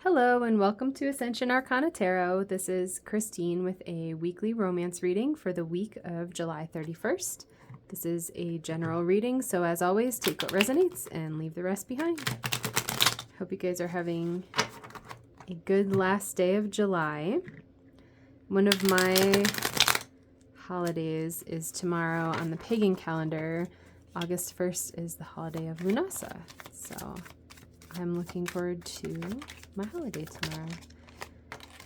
Hello and welcome to Ascension Arcana Tarot. This is Christine with a weekly romance reading for the week of July 31st. This is a general reading, so as always, take what resonates and leave the rest behind. Hope you guys are having a good last day of July. One of my holidays is tomorrow on the pagan calendar. August 1st is the holiday of Lunasa, so I'm looking forward to my holiday tomorrow.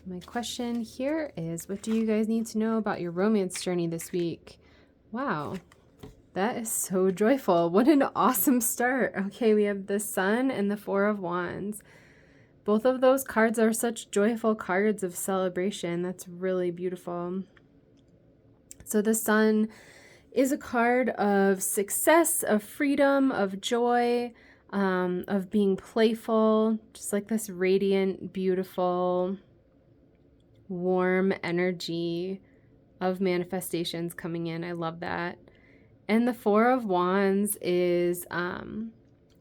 My question here is, what do you guys need to know about your romance journey this week? Wow, that is so joyful. What an awesome start. Okay, we have the Sun and the Four of Wands. Both of those cards are such joyful cards of celebration. That's really beautiful. So the Sun is a card of success, of freedom, of joy, of being playful, just like this radiant, beautiful, warm energy of manifestations coming in. I love that. And the Four of Wands is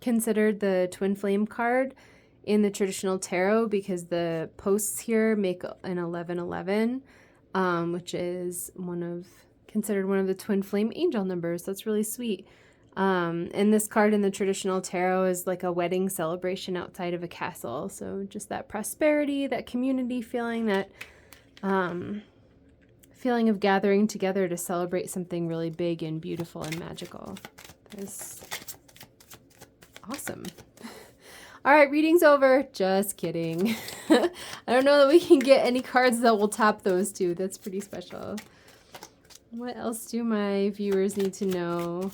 considered the twin flame card in the traditional tarot because the posts here make an 1111, which is considered one of the twin flame angel numbers. That's really sweet. And this card in the traditional tarot is like a wedding celebration outside of a castle. So just that prosperity, that community feeling, that feeling of gathering together to celebrate something really big and beautiful and magical. That's awesome. All right, reading's over. Just kidding. I don't know that we can get any cards that will top those two. That's pretty special. What else do my viewers need to know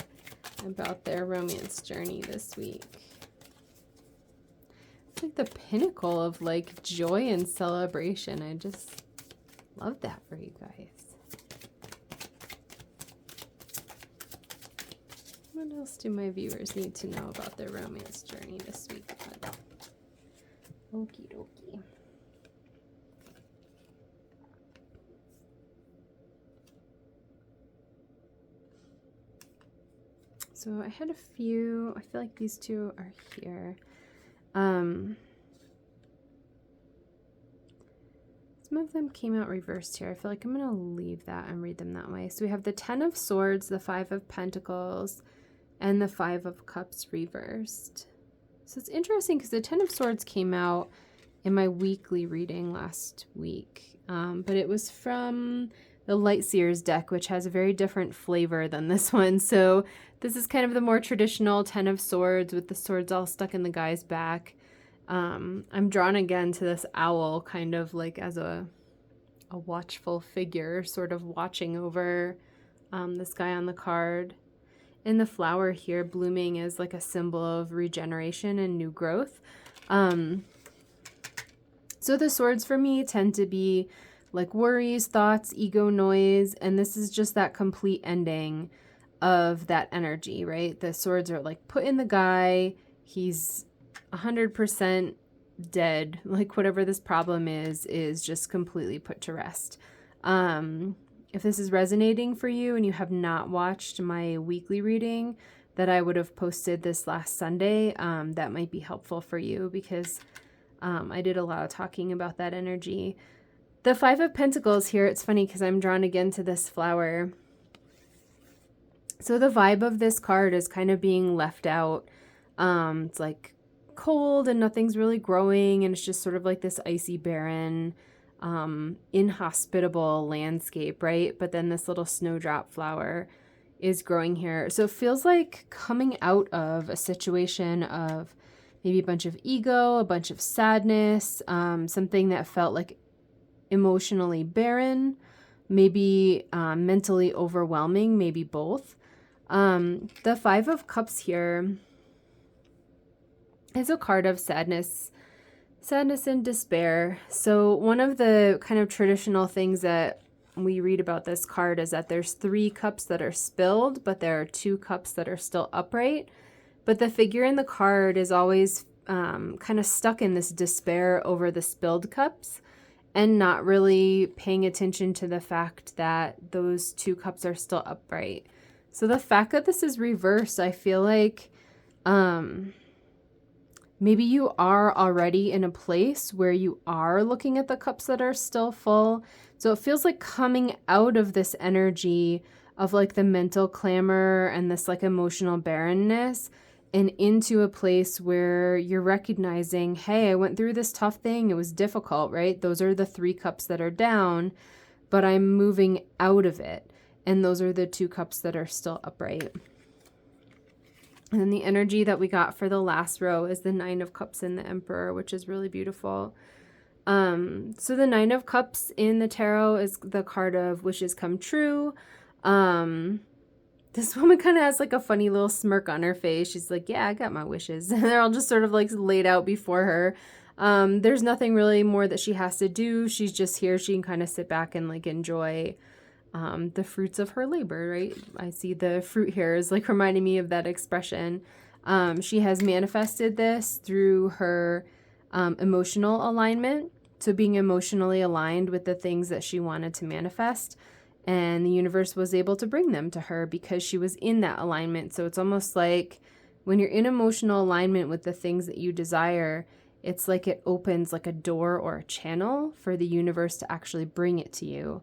about their romance journey this week? It's like the pinnacle of like joy and celebration. I just love that for you guys. What else do my viewers need to know about their romance journey this week? Okie dokie. So I had a few, I feel like these two are here. Some of them came out reversed here. I feel like I'm going to leave that and read them that way. So we have the Ten of Swords, the Five of Pentacles, and the Five of Cups reversed. So it's interesting because the Ten of Swords came out in my weekly reading last week, but it was from the Light Seers deck, which has a very different flavor than this one. So this is kind of the more traditional Ten of Swords with the swords all stuck in the guy's back. I'm drawn again to this owl kind of like as a watchful figure, sort of watching over this guy on the card. And the flower here blooming is like a symbol of regeneration and new growth. So the swords for me tend to be like worries, thoughts, ego, noise, and this is just that complete ending of that energy, right? The swords are like put in the guy, he's 100% dead, like whatever this problem is just completely put to rest. If this is resonating for you and you have not watched my weekly reading that I would have posted this last Sunday, that might be helpful for you because I did a lot of talking about that energy. The Five of Pentacles here, it's funny because I'm drawn again to this flower. So the vibe of this card is kind of being left out. It's like cold and nothing's really growing, and it's just sort of like this icy, barren, inhospitable landscape, right? But then this little snowdrop flower is growing here. So it feels like coming out of a situation of maybe a bunch of ego, a bunch of sadness, something that felt like emotionally barren, maybe mentally overwhelming, maybe both. The Five of Cups here is a card of sadness and despair. So one of the kind of traditional things that we read about this card is that there's 3 cups that are spilled, but there are 2 cups that are still upright. But the figure in the card is always kind of stuck in this despair over the spilled cups and not really paying attention to the fact that those 2 cups are still upright. So the fact that this is reversed, I feel like maybe you are already in a place where you are looking at the cups that are still full. So it feels like coming out of this energy of like the mental clamor and this like emotional barrenness and into a place where you're recognizing, hey, I went through this tough thing. It was difficult, right? Those are the 3 cups that are down, but I'm moving out of it. And those are the 2 cups that are still upright. And then the energy that we got for the last row is the 9 of Cups and the Emperor, which is really beautiful. So the 9 of Cups in the tarot is the card of wishes come true. This woman kind of has like a funny little smirk on her face. She's like, yeah, I got my wishes. And they're all just sort of like laid out before her. There's nothing really more that she has to do. She's just here. She can kind of sit back and like enjoy the fruits of her labor, right? I see the fruit here is like reminding me of that expression. She has manifested this through her emotional alignment. So being emotionally aligned with the things that she wanted to manifest, and the universe was able to bring them to her because she was in that alignment. So it's almost like when you're in emotional alignment with the things that you desire, it's like it opens like a door or a channel for the universe to actually bring it to you.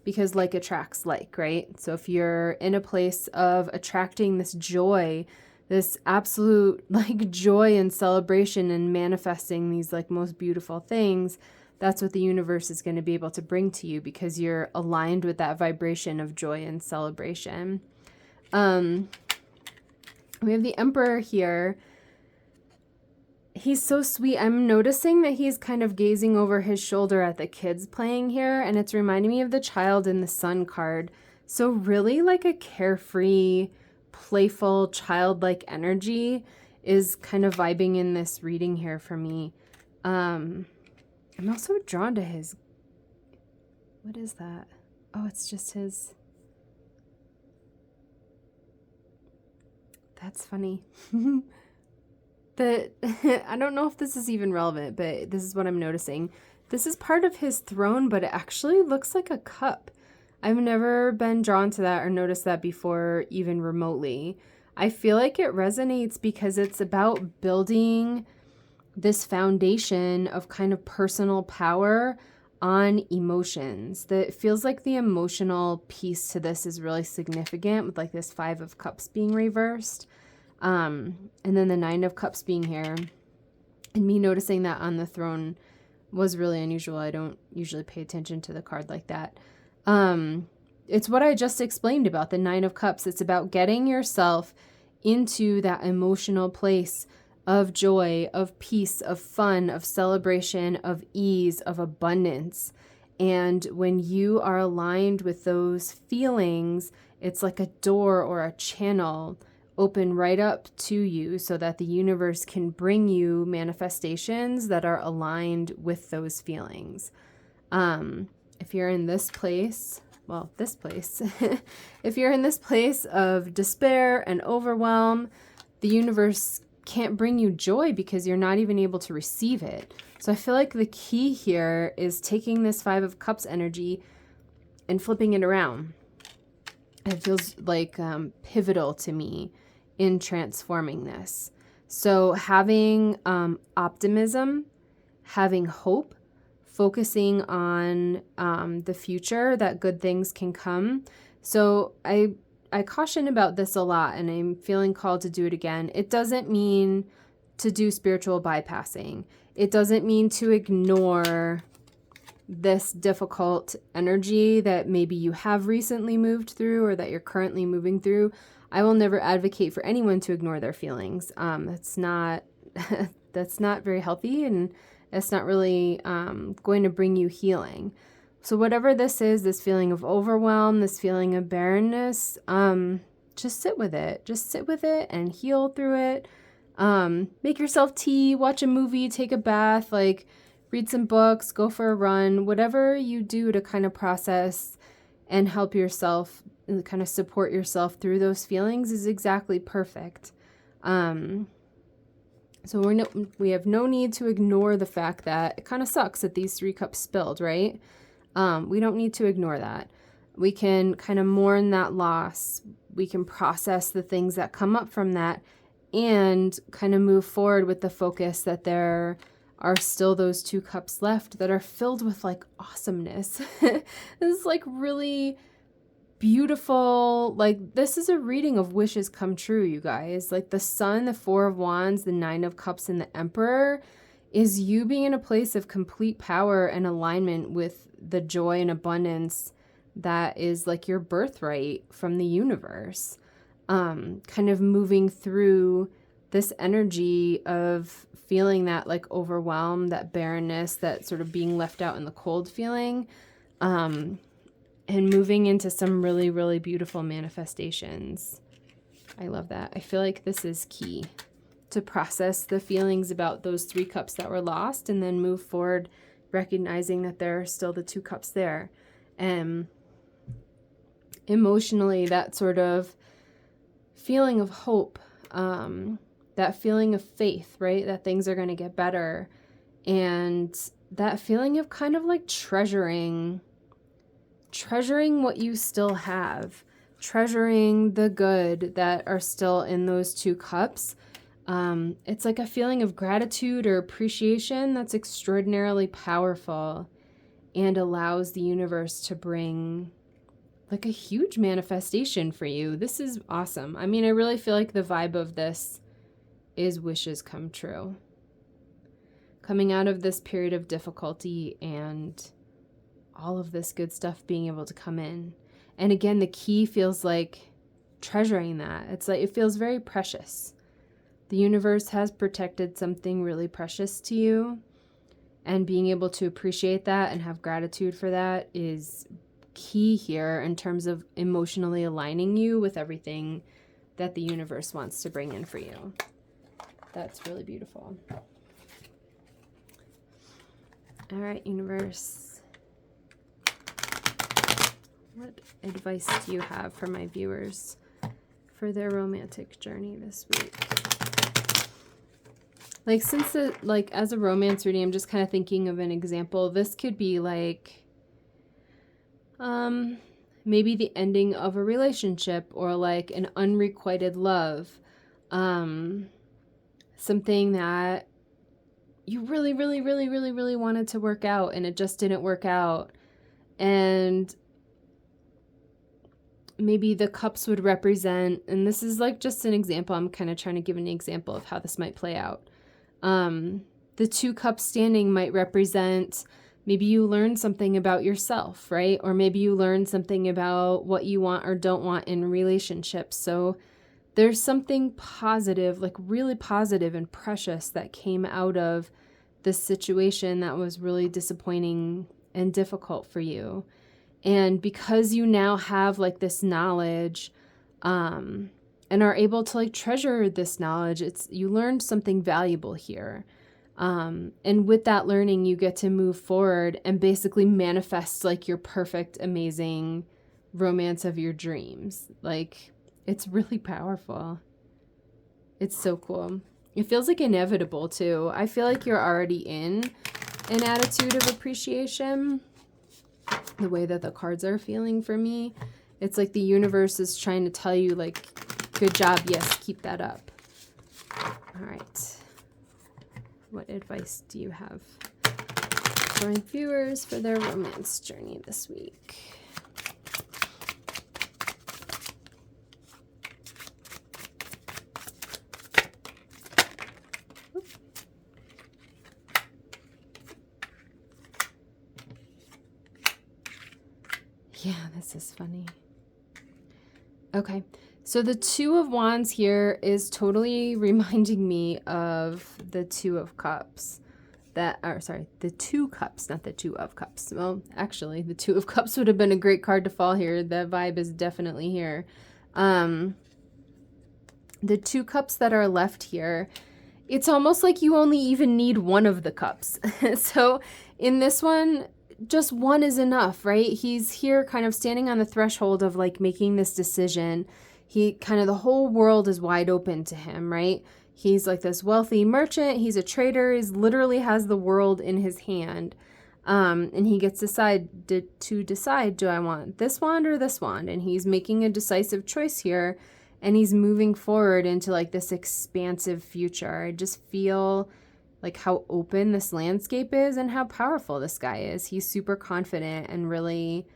Because like attracts like, right? So if you're in a place of attracting this joy, this absolute like joy and celebration and manifesting these like most beautiful things, that's what the universe is going to be able to bring to you because you're aligned with that vibration of joy and celebration. We have the Emperor here. He's so sweet. I'm noticing that he's kind of gazing over his shoulder at the kids playing here, and it's reminding me of the Child in the Sun card. So really like a carefree, playful, childlike energy is kind of vibing in this reading here for me. I'm also drawn to his... What is that? Oh, it's just his... That's funny. I don't know if this is even relevant, but this is what I'm noticing. This is part of his throne, but it actually looks like a cup. I've never been drawn to that or noticed that before, even remotely. I feel like it resonates because it's about building this foundation of kind of personal power on emotions. That feels like the emotional piece to this is really significant with like this 5 of Cups being reversed. And then the 9 of Cups being here, and me noticing that on the throne was really unusual. I don't usually pay attention to the card like that. It's what I just explained about the 9 of Cups. It's about getting yourself into that emotional place of joy, of peace, of fun, of celebration, of ease, of abundance. And when you are aligned with those feelings, it's like a door or a channel open right up to you so that the universe can bring you manifestations that are aligned with those feelings. If you're in this place, if you're in this place of despair and overwhelm, the universe can't bring you joy because you're not even able to receive it. So I feel like the key here is taking this 5 of Cups energy and flipping it around. It feels like pivotal to me in transforming this. So having optimism, having hope, focusing on the future, that good things can come. So I caution about this a lot, and I'm feeling called to do it again. It doesn't mean to do spiritual bypassing. It doesn't mean to ignore this difficult energy that maybe you have recently moved through or that you're currently moving through. I will never advocate for anyone to ignore their feelings. That's not very healthy, and it's not really going to bring you healing. So whatever this is, this feeling of overwhelm, this feeling of barrenness, just sit with it. Just sit with it and heal through it. Make yourself tea, watch a movie, take a bath, like read some books, go for a run, whatever you do to kind of process and help yourself and kind of support yourself through those feelings is exactly perfect. So we have no need to ignore the fact that it kind of sucks that these 3 cups spilled, right? We don't need to ignore that. We can kind of mourn that loss. We can process the things that come up from that and kind of move forward with the focus that there are still those 2 cups left that are filled with like awesomeness. This is like really beautiful. Like, this is a reading of wishes come true, you guys. Like the Sun, the 4 of Wands, the 9 of Cups, and the Emperor is you being in a place of complete power and alignment with the joy and abundance that is like your birthright from the universe. Kind of moving through this energy of feeling that like overwhelm, that barrenness, that sort of being left out in the cold feeling, and moving into some really, really beautiful manifestations. I love that. I feel like this is key to process the feelings about those 3 cups that were lost and then move forward, recognizing that there are still the 2 cups there. And emotionally, that sort of feeling of hope, that feeling of faith, right? That things are going to get better. And that feeling of kind of like treasuring what you still have, treasuring the good that are still in those 2 cups. It's like a feeling of gratitude or appreciation that's extraordinarily powerful and allows the universe to bring like a huge manifestation for you. This is awesome. I mean, I really feel like the vibe of this is wishes come true. Coming out of this period of difficulty and all of this good stuff being able to come in. And again, the key feels like treasuring that. It's like, it feels very precious. The universe has protected something really precious to you, and being able to appreciate that and have gratitude for that is key here in terms of emotionally aligning you with everything that the universe wants to bring in for you. That's really beautiful. All right, universe. What advice do you have for my viewers for their romantic journey this week? Like, since it, like, as a romance reading, I'm just kind of thinking of an example. This could be like, maybe the ending of a relationship, or like an unrequited love. Something that you really, really, really, really, really wanted to work out and it just didn't work out. And maybe the cups would represent, and this is like just an example, I'm kind of trying to give an example of how this might play out. The 2 cups standing might represent, maybe you learned something about yourself, right? Or maybe you learned something about what you want or don't want in relationships. So there's something positive, like really positive and precious, that came out of this situation that was really disappointing and difficult for you. And because you now have like this knowledge, and are able to like treasure this knowledge, you learned something valuable here. And with that learning, you get to move forward and basically manifest like your perfect, amazing romance of your dreams. Like, it's really powerful. It's so cool. It feels like inevitable too. I feel like you're already in an attitude of appreciation. The way that the cards are feeling for me, it's like the universe is trying to tell you, like, good job, yes, keep that up. All right. What advice do you have for my viewers for their romance journey this week? Yeah, this is funny. Okay, so the 2 of Wands here is totally reminding me of the 2 of Cups. The 2 Cups, not the 2 of Cups. Well, actually, the 2 of Cups would have been a great card to fall here. The vibe is definitely here. The 2 cups that are left here, it's almost like you only even need one of the cups. So in this one, just one is enough, right? He's here kind of standing on the threshold of like making this decision. He kind of, the whole world is wide open to him, right? He's like this wealthy merchant. He's a trader. He's literally has the world in his hand. And he gets to decide, do I want this wand or this wand? And he's making a decisive choice here. and he's moving forward into like this expansive future. I just feel like how open this landscape is and how powerful this guy is. He's super confident and really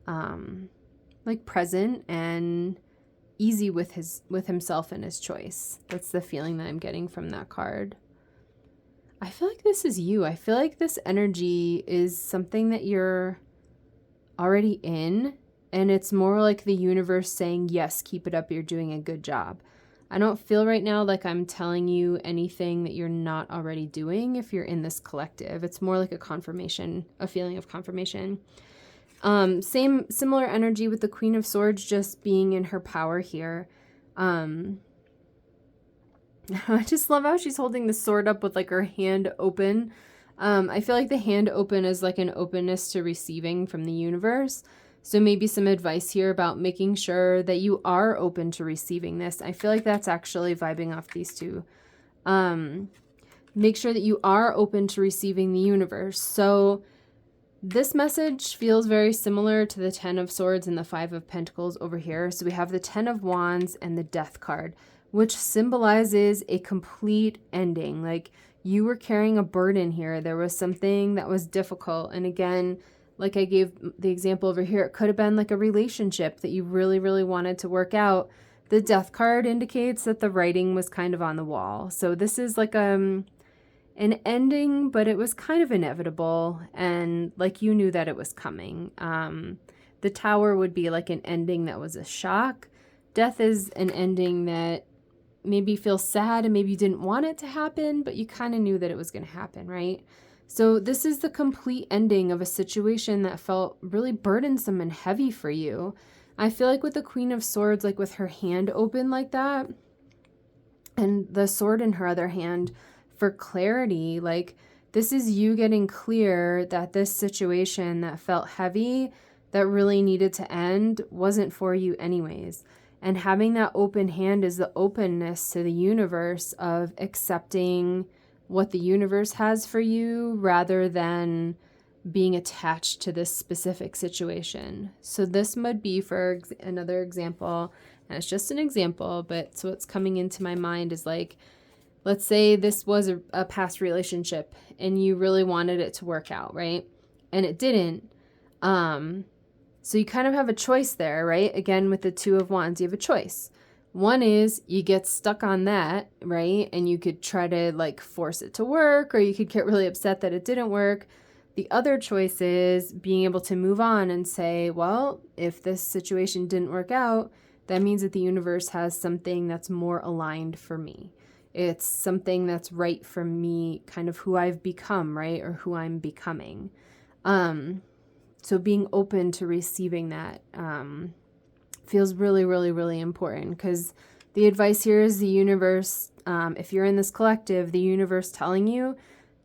like present and easy with himself and his choice. That's the feeling that I'm getting from that card. I feel like this is you. I feel like this energy is something that you're already in, and it's more like the universe saying, yes, keep it up, you're doing a good job. I don't feel right now like I'm telling you anything that you're not already doing if you're in this collective. It's more like a confirmation, a feeling of confirmation. Similar energy with the Queen of Swords just being in her power here. I just love how she's holding the sword up with like her hand open. I feel like the hand open is like an openness to receiving from the universe. So maybe some advice here about making sure that you are open to receiving this. I feel like that's actually vibing off these two. Make sure that you are open to receiving the universe. So this message feels very similar to the 10 of Swords and the 5 of Pentacles over here. So we have the 10 of Wands and the Death card, which symbolizes a complete ending. Like you were carrying a burden here. There was something that was difficult. And again, like I gave the example over here, it could have been like a relationship that you really, really wanted to work out. The Death card indicates that the writing was kind of on the wall. So this is like an ending, but it was kind of inevitable, and like you knew that it was coming. The Tower would be like an ending that was a shock. Death is an ending that maybe feels sad and maybe you didn't want it to happen, but you kind of knew that it was going to happen, right? So this is the complete ending of a situation that felt really burdensome and heavy for you. I feel like with the Queen of Swords, like with her hand open like that, and the sword in her other hand, for clarity, like this is you getting clear that this situation that felt heavy, that really needed to end, wasn't for you anyways. And having that open hand is the openness to the universe of accepting what the universe has for you rather than being attached to this specific situation. So this would be, for another example, and it's just an example, but so what's coming into my mind is like, let's say this was a past relationship and you really wanted it to work out, right? And it didn't. So you kind of have a choice there, right? Again, with the 2 of Wands, you have a choice. One is you get stuck on that, right? And you could try to like force it to work, or you could get really upset that it didn't work. The other choice is being able to move on and say, well, if this situation didn't work out, that means that the universe has something that's more aligned for me. It's something that's right for me, kind of who I've become, right? Or who I'm becoming. So being open to receiving that feels really, really, really important, because the advice here is the universe, if you're in this collective, the universe telling you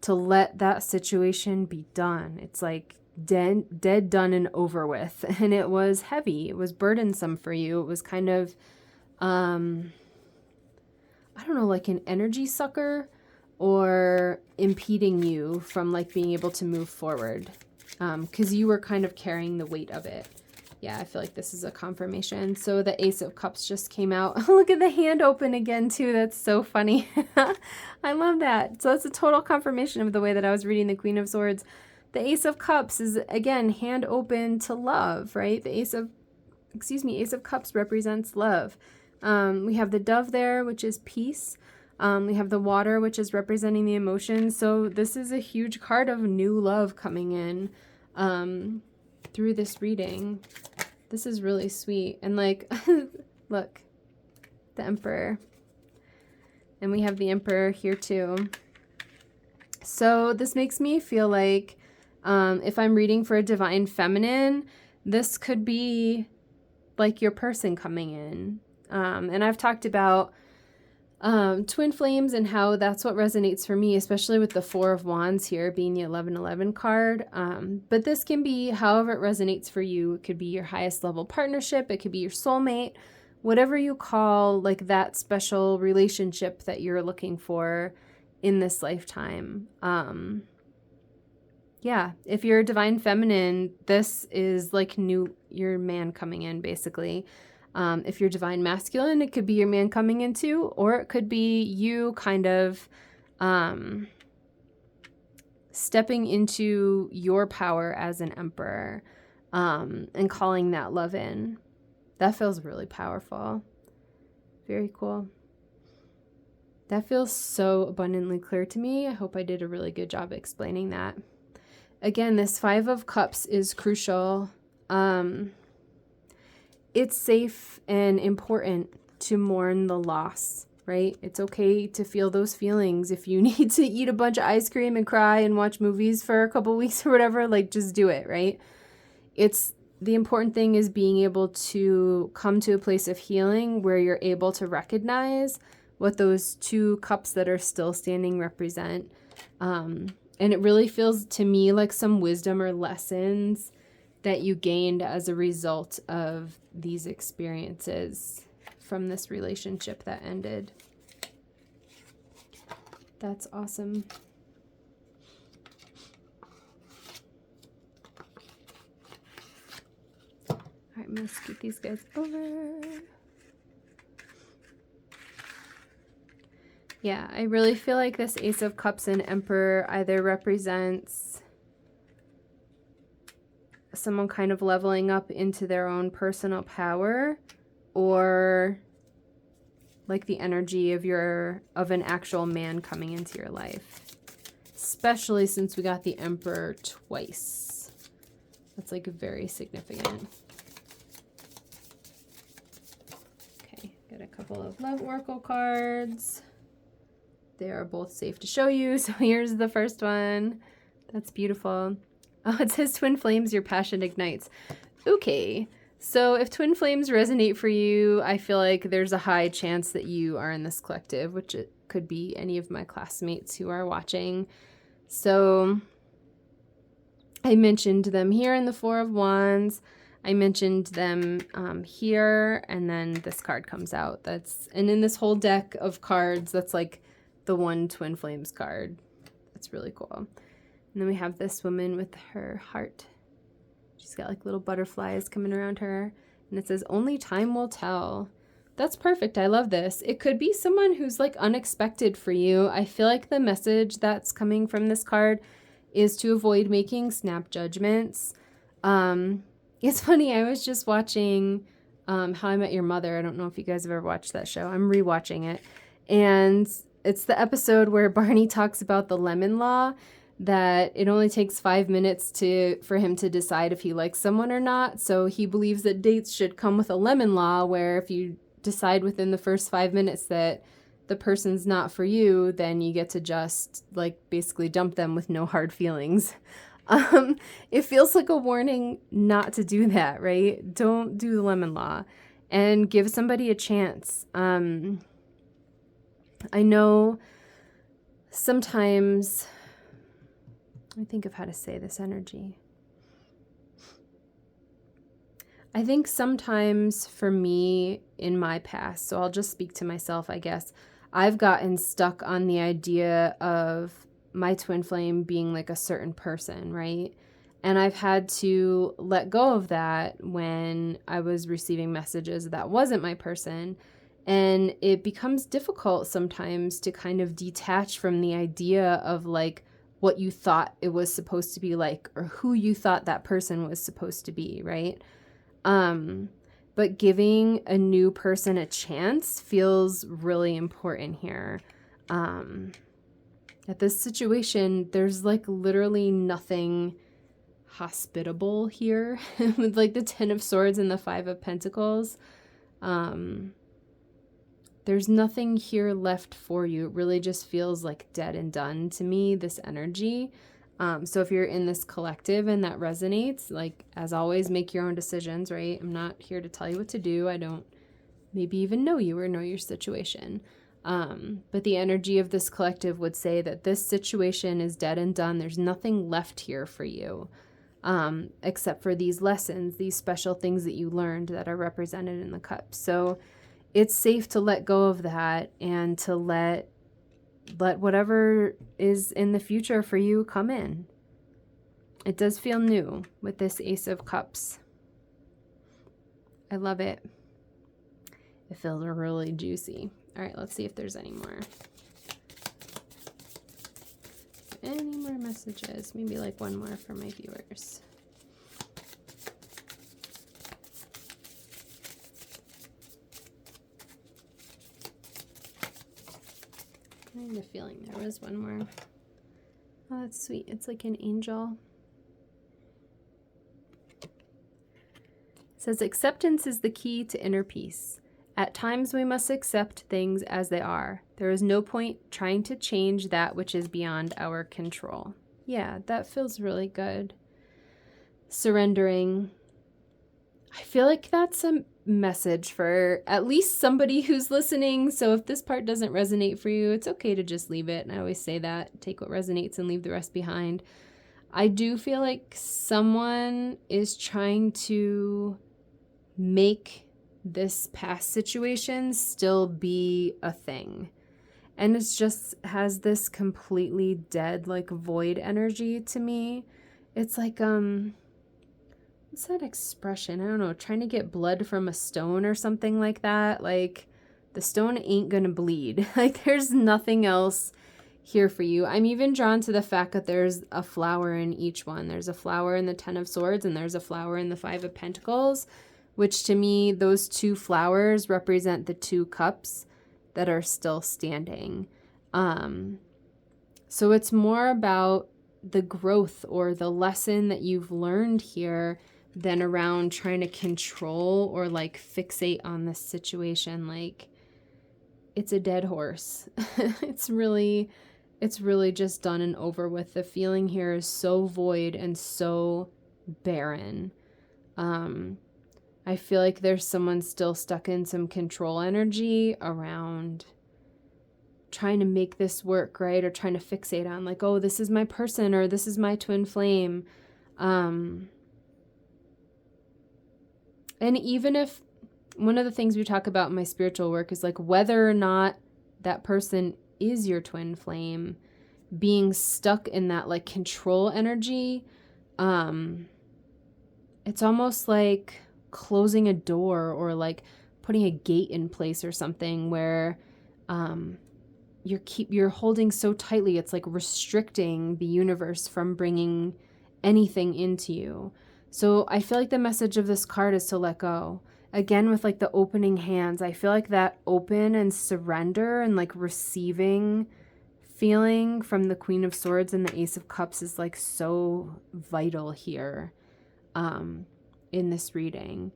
to let that situation be done. It's like dead, done, and over with. And it was heavy. It was burdensome for you. It was kind of, I don't know, like an energy sucker or impeding you from like being able to move forward, because you were kind of carrying the weight of it. Yeah, I feel like this is a confirmation. So the Ace of Cups just came out. Look at the hand open again too. That's so funny. I love that. So that's a total confirmation of the way that I was reading the Queen of Swords. The Ace of Cups is, again, hand open to love, right? The Ace of Cups represents love. We have the Dove there, which is peace. We have the water, which is representing the emotions. So this is a huge card of new love coming in through this reading. This is really sweet. And like, look, the Emperor. And we have the Emperor here too. So this makes me feel like if I'm reading for a Divine Feminine, this could be like your person coming in. And I've talked about twin flames and how that's what resonates for me, especially with the 4 of Wands here being the 1111 card. But this can be however it resonates for you. It could be your highest level partnership. It could be your soulmate, whatever you call like that special relationship that you're looking for in this lifetime. Yeah, if you're a Divine Feminine, this is like your man coming in basically. If you're divine masculine, it could be your man coming into, or it could be you kind of stepping into your power as an emperor, and calling that love in. That feels really powerful. Very cool. That feels so abundantly clear to me. I hope I did a really good job explaining that. Again, this 5 of Cups is crucial. It's safe and important to mourn the loss, right? It's okay to feel those feelings. If you need to eat a bunch of ice cream and cry and watch movies for a couple weeks or whatever, like just do it, right? The important thing is being able to come to a place of healing where you're able to recognize what those 2 cups that are still standing represent. And it really feels to me like some wisdom or lessons that you gained as a result of these experiences from this relationship that ended. That's awesome. All right, I'm going to scoot these guys over. Yeah, I really feel like this Ace of Cups and Emperor either represents someone kind of leveling up into their own personal power, or like the energy of an actual man coming into your life. Especially since we got the Emperor twice. That's like very significant. Okay, got a couple of Love Oracle cards. They are both safe to show you. So here's the first one. That's beautiful. Oh, it says twin flames, your passion ignites. Okay. So if twin flames resonate for you, I feel like there's a high chance that you are in this collective, which it could be any of my classmates who are watching. So I mentioned them here in the 4 of Wands. I mentioned them here, and then this card comes out. And in this whole deck of cards, that's like the one twin flames card. That's really cool. And then we have this woman with her heart. She's got like little butterflies coming around her, and it says only time will tell. That's perfect. I love this. It could be someone who's like unexpected for you. I feel like the message that's coming from this card is to avoid making snap judgments. It's funny, I was just watching How I Met Your Mother. I don't know if you guys have ever watched that show. I'm rewatching it, and it's the episode where Barney talks about the lemon law, that it only takes 5 minutes for him to decide if he likes someone or not. So he believes that dates should come with a lemon law, where if you decide within the first 5 minutes that the person's not for you, then you get to just like basically dump them with no hard feelings. It feels like a warning not to do that, right? Don't do the lemon law, and give somebody a chance. I know sometimes, let me think of how to say this energy. I think sometimes for me in my past, so I'll just speak to myself, I guess, I've gotten stuck on the idea of my twin flame being like a certain person, right? And I've had to let go of that when I was receiving messages that wasn't my person. And it becomes difficult sometimes to kind of detach from the idea of like what you thought it was supposed to be like, or who you thought that person was supposed to be, right? But giving a new person a chance feels really important here. At this situation, there's like literally nothing hospitable here with like the 10 of Swords and the 5 of Pentacles. There's nothing here left for you. It really just feels like dead and done to me, this energy. So if you're in this collective and that resonates, like as always, make your own decisions, right? I'm not here to tell you what to do. I don't maybe even know you or know your situation. But the energy of this collective would say that this situation is dead and done. There's nothing left here for you, except for these lessons, these special things that you learned that are represented in the cup. So it's safe to let go of that and to let whatever is in the future for you come in. It does feel new with this Ace of Cups. I love it. It feels really juicy. All right, let's see if there's any more. Any more messages? Maybe like one more for my viewers. I had a feeling there was one more. Oh, that's sweet. It's like an angel. It says, acceptance is the key to inner peace. At times we must accept things as they are. There is no point trying to change that which is beyond our control. Yeah, that feels really good. Surrendering. I feel like that's a message for at least somebody who's listening. So if this part doesn't resonate for you, it's okay to just leave it. And I always say that, take what resonates and leave the rest behind. I do feel like someone is trying to make this past situation still be a thing. And it's just has this completely dead, like void energy to me. It's like, what's that expression? I don't know, trying to get blood from a stone or something like that. Like the stone ain't gonna bleed. Like there's nothing else here for you. I'm even drawn to the fact that there's a flower in each one. There's a flower in the Ten of Swords and there's a flower in the Five of Pentacles, which to me, those two flowers represent the two cups that are still standing. So it's more about the growth or the lesson that you've learned here than around trying to control or like fixate on this situation. Like it's a dead horse. It's really just done and over with. The feeling here is so void and so barren. I feel like there's someone still stuck in some control energy around trying to make this work, right? Or trying to fixate on like, oh, this is my person or this is my twin flame. And even if one of the things we talk about in my spiritual work is like whether or not that person is your twin flame, being stuck in that like control energy, it's almost like closing a door or like putting a gate in place or something where you're holding so tightly, it's like restricting the universe from bringing anything into you. So I feel like the message of this card is to let go. Again, with like the opening hands, I feel like that open and surrender and like receiving feeling from the Queen of Swords and the Ace of Cups is like so vital here in this reading.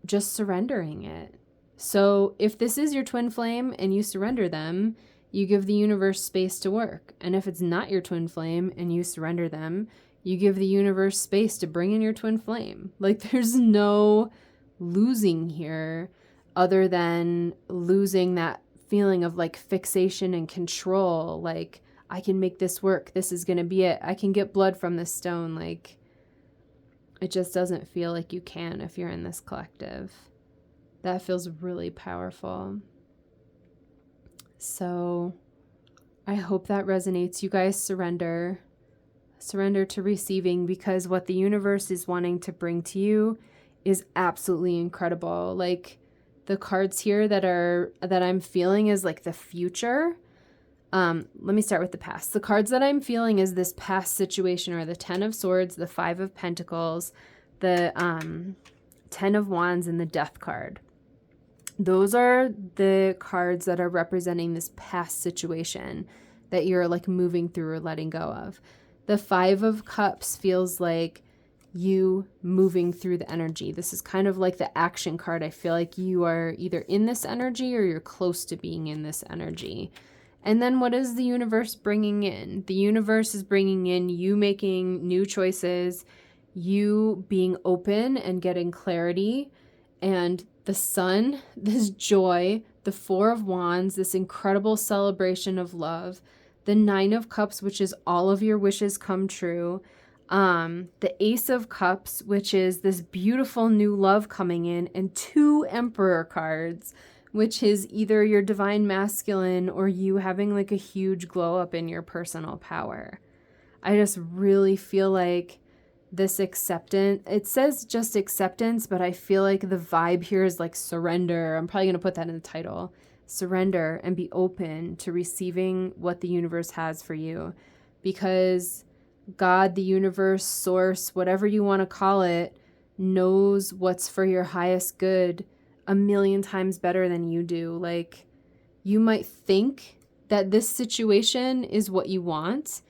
Just surrendering it. So if this is your twin flame and you surrender them, you give the universe space to work. And if it's not your twin flame and you surrender them, you give the universe space to bring in your twin flame. Like there's no losing here other than losing that feeling of like fixation and control. Like I can make this work. This is going to be it. I can get blood from this stone. Like it just doesn't feel like you can if you're in this collective. That feels really powerful. So I hope that resonates. You guys surrender. Surrender to receiving, because what the universe is wanting to bring to you is absolutely incredible. Like the cards here that I'm feeling is like the future. Let me start with the past. The cards that I'm feeling is this past situation are the Ten of Swords, the Five of Pentacles, the 10 of Wands, and the Death card. Those are the cards that are representing this past situation that you're like moving through or letting go of. The Five of Cups feels like you moving through the energy. This is kind of like the action card. I feel like you are either in this energy or you're close to being in this energy. And then what is the universe bringing in? The universe is bringing in you making new choices, you being open and getting clarity, and the Sun, this joy, the Four of Wands, this incredible celebration of love, the Nine of Cups, which is all of your wishes come true, the Ace of Cups, which is this beautiful new love coming in, and two Emperor cards, which is either your divine masculine or you having like a huge glow up in your personal power. I just really feel like this acceptance. It says just acceptance, but I feel like the vibe here is like surrender. I'm probably going to put that in the title. Surrender and be open to receiving what the universe has for you, because God, the universe, source, whatever you want to call it, knows what's for your highest good a million times better than you do. Like, you might think that this situation is what you want,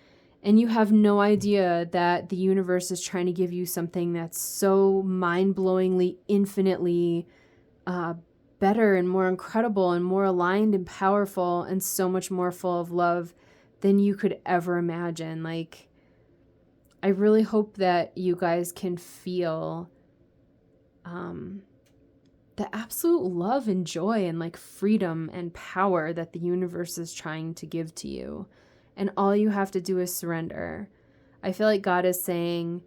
and you have no idea that the universe is trying to give you something that's so mind-blowingly, infinitely better and more incredible and more aligned and powerful and so much more full of love than you could ever imagine. Like, I really hope that you guys can feel the absolute love and joy and like freedom and power that the universe is trying to give to you. And all you have to do is surrender. I feel like God is saying,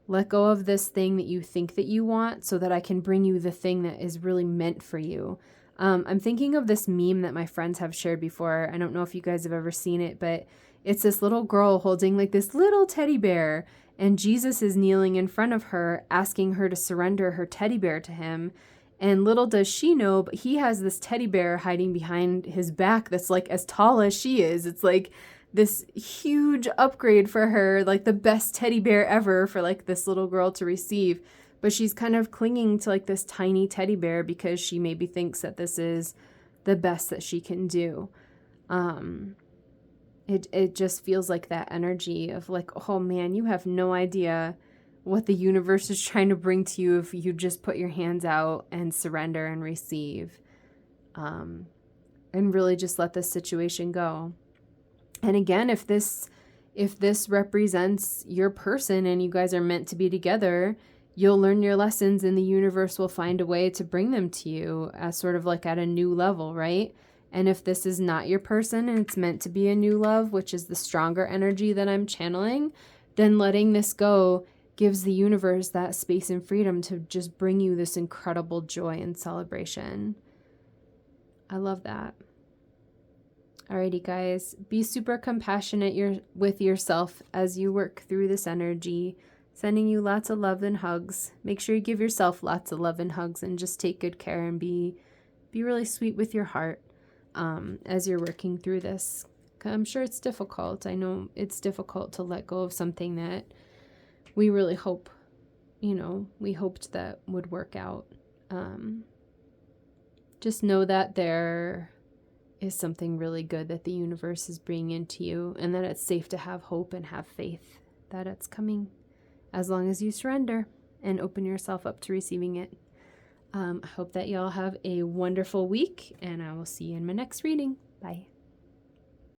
let go of this thing that you think that you want so that I can bring you the thing that is really meant for you. I'm thinking of this meme that my friends have shared before. I don't know if you guys have ever seen it, but it's this little girl holding like this little teddy bear, and Jesus is kneeling in front of her, asking her to surrender her teddy bear to him. And little does she know, but he has this teddy bear hiding behind his back that's like as tall as she is. It's like this huge upgrade for her, like the best teddy bear ever for like this little girl to receive. But she's kind of clinging to like this tiny teddy bear because she maybe thinks that this is the best that she can do. It just feels like that energy of like, oh man, you have no idea what the universe is trying to bring to you if you just put your hands out and surrender and receive, and really just let this situation go. And again, if this represents your person and you guys are meant to be together, you'll learn your lessons and the universe will find a way to bring them to you as sort of like at a new level, right? And if this is not your person and it's meant to be a new love, which is the stronger energy that I'm channeling, then letting this go gives the universe that space and freedom to just bring you this incredible joy and celebration. I love that. Alrighty, guys, be super compassionate with yourself as you work through this energy. Sending you lots of love and hugs. Make sure you give yourself lots of love and hugs and just take good care and be really sweet with your heart as you're working through this. I'm sure it's difficult. I know it's difficult to let go of something that we really hope, we hoped that would work out. Just know that there is something really good that the universe is bringing into you, and that it's safe to have hope and have faith that it's coming, as long as you surrender and open yourself up to receiving it. I hope that y'all have a wonderful week, and I will see you in my next reading. Bye.